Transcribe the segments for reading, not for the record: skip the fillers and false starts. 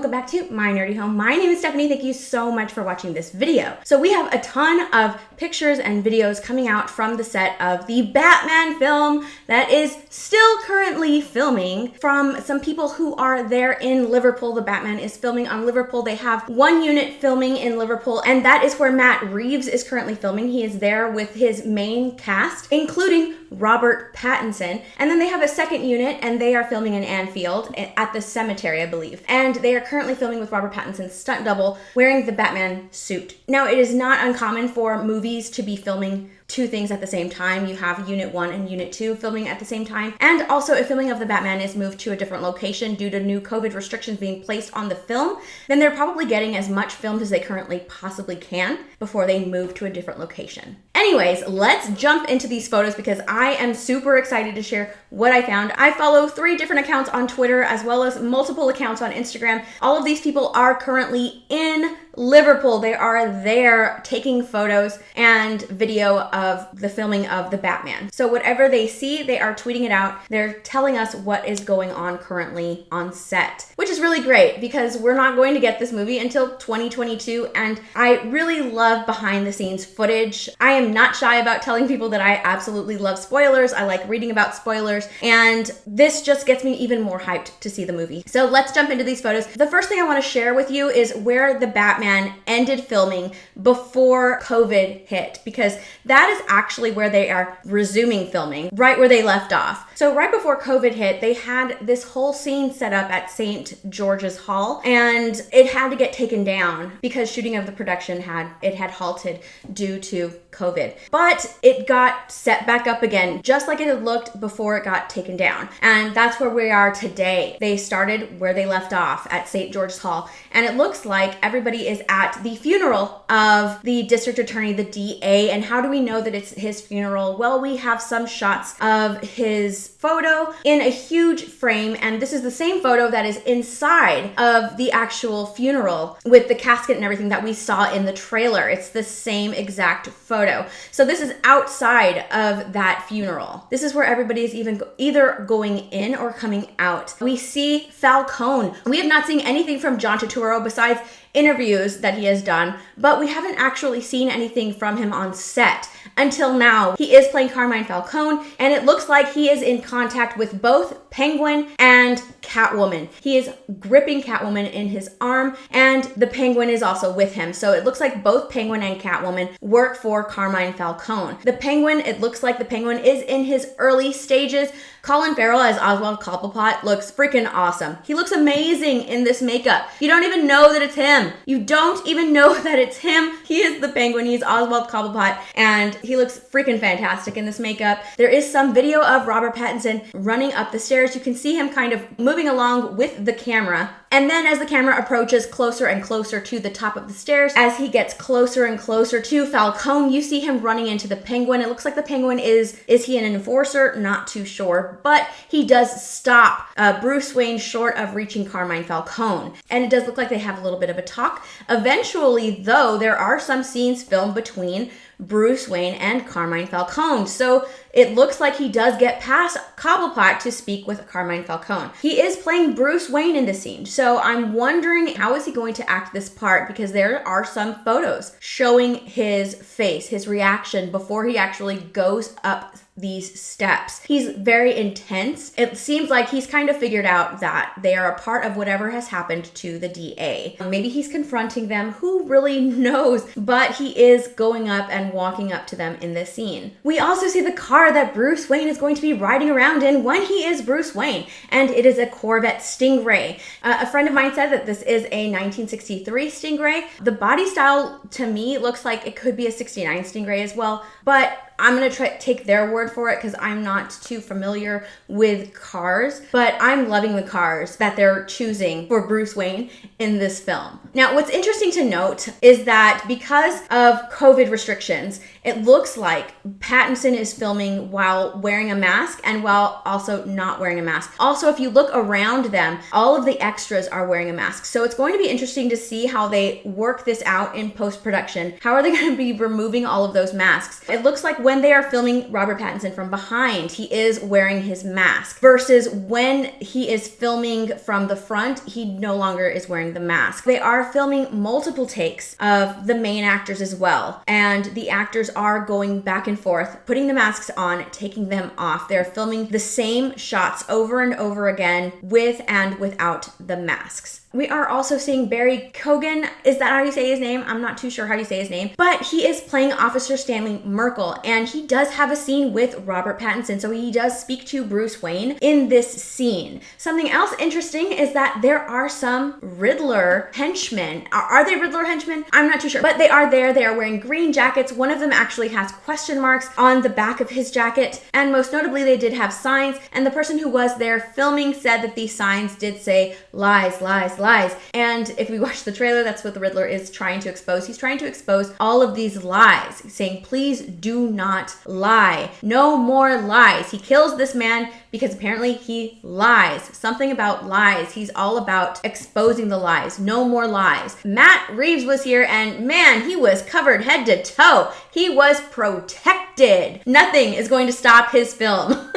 welcome back to My Nerdy Home. My name is Stephanie. Thank you so much for watching this video. So we have a ton of pictures and videos coming out from the set of the Batman film that is still currently filming from some people who are there in Liverpool. The Batman is filming on Liverpool. They have one unit filming in Liverpool, and that is where Matt Reeves is currently filming. He is there with his main cast, including Robert Pattinson. And then they have a second unit, and they are filming in Anfield at the cemetery, I believe. And they are currently filming with Robert Pattinson's stunt double wearing the Batman suit. Now, it is not uncommon for movies to be filming two things at the same time. You have Unit 1 and Unit 2 filming at the same time. And also, if filming of the Batman is moved to a different location due to new COVID restrictions being placed on the film, then they're probably getting as much filmed as they currently possibly can before they move to a different location. Anyways, let's jump into these photos because I am super excited to share what I found. I follow 3 different accounts on Twitter as well as multiple accounts on Instagram. All of these people are currently in Liverpool. They are there taking photos and video of the filming of the Batman. So whatever they see, they are tweeting it out. They're telling us what is going on currently on set, which is really great because we're not going to get this movie until 2022. And I really love behind the scenes footage. I am not shy about telling people that I absolutely love spoilers. I like reading about spoilers, and this just gets me even more hyped to see the movie. So let's jump into these photos. The first thing I want to share with you is where the Batman ended filming before COVID hit, because that is actually where they are resuming filming, right where they left off. So right before COVID hit, they had this whole scene set up at St. George's Hall, and it had to get taken down because shooting of the production had halted due to COVID. But it got set back up again, just like it had looked before it got taken down. And that's where we are today. They started where they left off at St. George's Hall, and it looks like everybody is at the funeral of the district attorney, the DA. And how do we know that it's his funeral? Well, we have some shots of his photo in a huge frame, and this is the same photo that is inside of the actual funeral with the casket and everything that we saw in the trailer. It's the same exact photo. So this is outside of that funeral. This is where everybody is either going in or coming out. We see Falcone. We have not seen anything from John Turturro besides interviews that he has done, but we haven't actually seen anything from him on set until now. He is playing Carmine Falcone, and it looks like he is in contact with both Penguin and Catwoman. He is gripping Catwoman in his arm, and the Penguin is also with him. So it looks like both Penguin and Catwoman work for Carmine Falcone. The Penguin, it looks like the Penguin is in his early stages. Colin Farrell as Oswald Cobblepot looks freaking awesome. He looks amazing in this makeup. You don't even know that it's him. You don't even know that it's him. He is the Penguin. He's Oswald Cobblepot, and he looks freaking fantastic in this makeup. There is some video of Robert Pattinson running up the stairs. You can see him kind of moving along with the camera. And then as the camera approaches closer and closer to the top of the stairs, as he gets closer and closer to Falcone, you see him running into the Penguin. It looks like the Penguin is he an enforcer? Not too sure, but he does stop Bruce Wayne short of reaching Carmine Falcone. And it does look like they have a little bit of a talk. Eventually, though, there are some scenes filmed between Bruce Wayne and Carmine Falcone. So it looks like he does get past Cobblepot to speak with Carmine Falcone. He is playing Bruce Wayne in this scene. So I'm wondering, how is he going to act this part? Because there are some photos showing his face, his reaction before he actually goes up these steps. He's very intense. It seems like he's kind of figured out that they are a part of whatever has happened to the DA. Maybe he's confronting them, who really knows? But he is going up and walking up to them in this scene. We also see the car that Bruce Wayne is going to be riding around in when he is Bruce Wayne, and it is a Corvette Stingray. A friend of mine said that this is a 1963 Stingray. The body style to me looks like it could be a 69 Stingray as well, but I'm going to take their word for it because I'm not too familiar with cars, but I'm loving the cars that they're choosing for Bruce Wayne in this film. Now, what's interesting to note is that because of COVID restrictions, It looks like Pattinson is filming while wearing a mask and while also not wearing a mask. Also, if you look around them, all of the extras are wearing a mask. So it's going to be interesting to see how they work this out in post-production. How are they going to be removing all of those masks? It looks like when they are filming Robert Pattinson from behind, he is wearing his mask, versus when he is filming from the front, he no longer is wearing the mask. They are filming multiple takes of the main actors as well, and the actors are going back and forth, putting the masks on, taking them off. They're filming the same shots over and over again with and without the masks. We are also seeing Barry Keoghan. Is that how you say his name? I'm not too sure how you say his name, but he is playing Officer Stanley Merkel, and he does have a scene with Robert Pattinson, so he does speak to Bruce Wayne in this scene. Something else interesting is that there are some Riddler henchmen. Are they Riddler henchmen? I'm not too sure, but they are there. They are wearing green jackets. One of them actually has question marks on the back of his jacket, and most notably, they did have signs, and the person who was there filming said that these signs did say lies, lies, lies. And if we watch the trailer, that's what the Riddler is trying to expose. He's trying to expose all of these lies. He's saying, please do not lie. No more lies. He kills this man because apparently he lies. Something about lies. He's all about exposing the lies. No more lies. Matt Reeves was here, and man, he was covered head to toe. He was protected. Nothing is going to stop his film.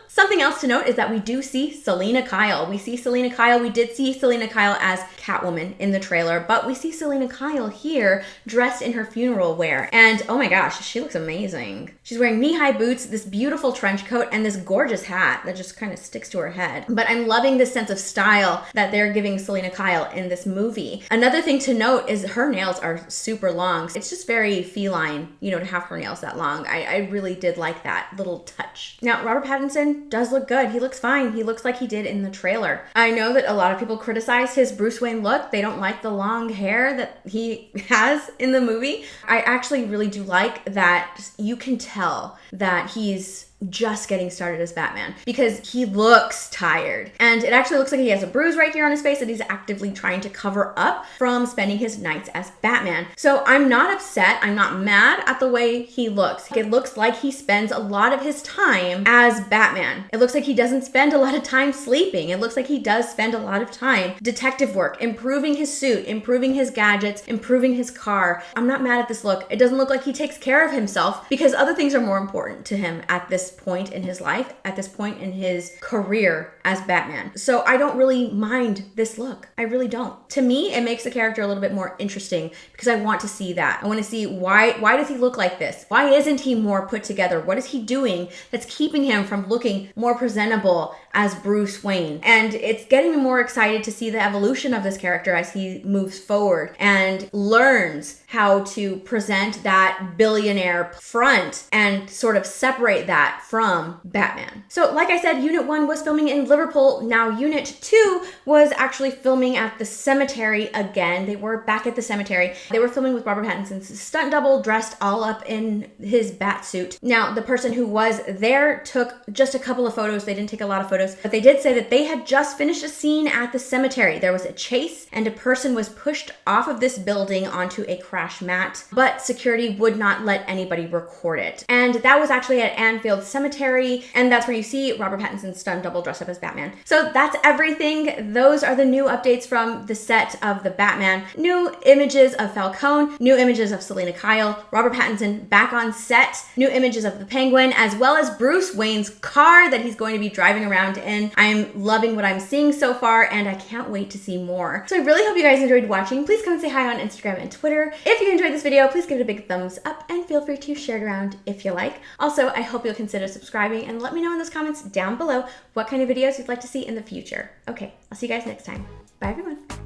Something else to note is that we do see Selena Kyle. We see Selena Kyle. We did see Selena Kyle as Catwoman in the trailer, but we see Selena Kyle here dressed in her funeral wear. And oh my gosh, she looks amazing. She's wearing knee-high boots, this beautiful trench coat, and this gorgeous hat that just kind of sticks to her head. But I'm loving this sense of style that they're giving Selena Kyle in this movie. Another thing to note is her nails are super long. It's just very feline, you know, to have her nails that long. I really did like that little touch. Now, Robert Pattinson does look good. He looks fine. He looks like he did in the trailer. I know that a lot of people criticize his Bruce Wayne look. They don't like the long hair that he has in the movie. I actually really do like that you can tell that he's just getting started as Batman because he looks tired, and it actually looks like he has a bruise right here on his face that he's actively trying to cover up from spending his nights as Batman. So I'm not upset. I'm not mad at the way he looks. It looks like he spends a lot of his time as Batman. It looks like he doesn't spend a lot of time sleeping. It looks like he does spend a lot of time detective work, improving his suit, improving his gadgets, improving his car. I'm not mad at this look. It doesn't look like he takes care of himself because other things are more important to him at this point in his life, at this point in his career as Batman. So I don't really mind this look. I really don't. To me, it makes the character a little bit more interesting because I want to see that. I want to see why does he look like this? Why isn't he more put together? What is he doing that's keeping him from looking more presentable as Bruce Wayne? And it's getting me more excited to see the evolution of this character as he moves forward and learns how to present that billionaire front and sort of separate that from Batman. So like I said, Unit 1 was filming in Liverpool. Now Unit 2 was actually filming at the cemetery again. They were back at the cemetery. They were filming with Robert Pattinson's stunt double dressed all up in his bat suit. Now the person who was there took just a couple of photos. They didn't take a lot of photos, but they did say that they had just finished a scene at the cemetery. There was a chase and a person was pushed off of this building onto a crash mat, but security would not let anybody record it. And that was actually at Anfield Cemetery, and that's where you see Robert Pattinson's stunt double dressed up as Batman. So that's everything. Those are the new updates from the set of the Batman. New images of Falcone, new images of Selena Kyle, Robert Pattinson back on set, new images of the Penguin, as well as Bruce Wayne's car that he's going to be driving around in. I'm loving what I'm seeing so far, and I can't wait to see more. So I really hope you guys enjoyed watching. Please come and say hi on Instagram and Twitter. If you enjoyed this video, please give it a big thumbs up and feel free to share it around if you like. Also, I hope you'll consider subscribing and let me know in those comments down below what kind of videos you'd like to see in the future. Okay, I'll see you guys next time. Bye everyone.